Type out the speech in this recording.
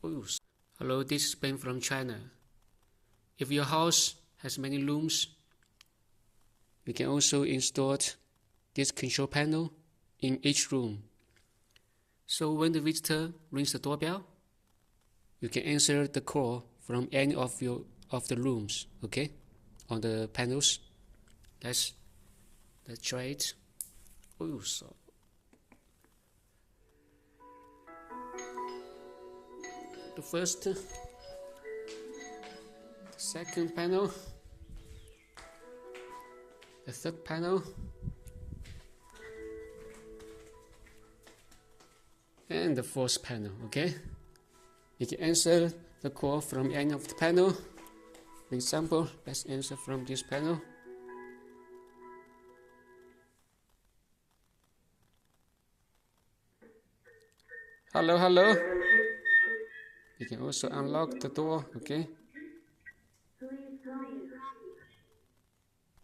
Oops. Hello, this is Ben from China. If your house has many rooms, you can also install this control panel in each room. So when the visitor rings the doorbell, you can answer the call from any of the rooms, okay, on the panels. Let's try it. Oops. The first, the second panel, the third panel, and the fourth panel, okay? You can answer the call from any of the panel. For example, let's answer from this panel. Hello, hello. You can also unlock the door, okay?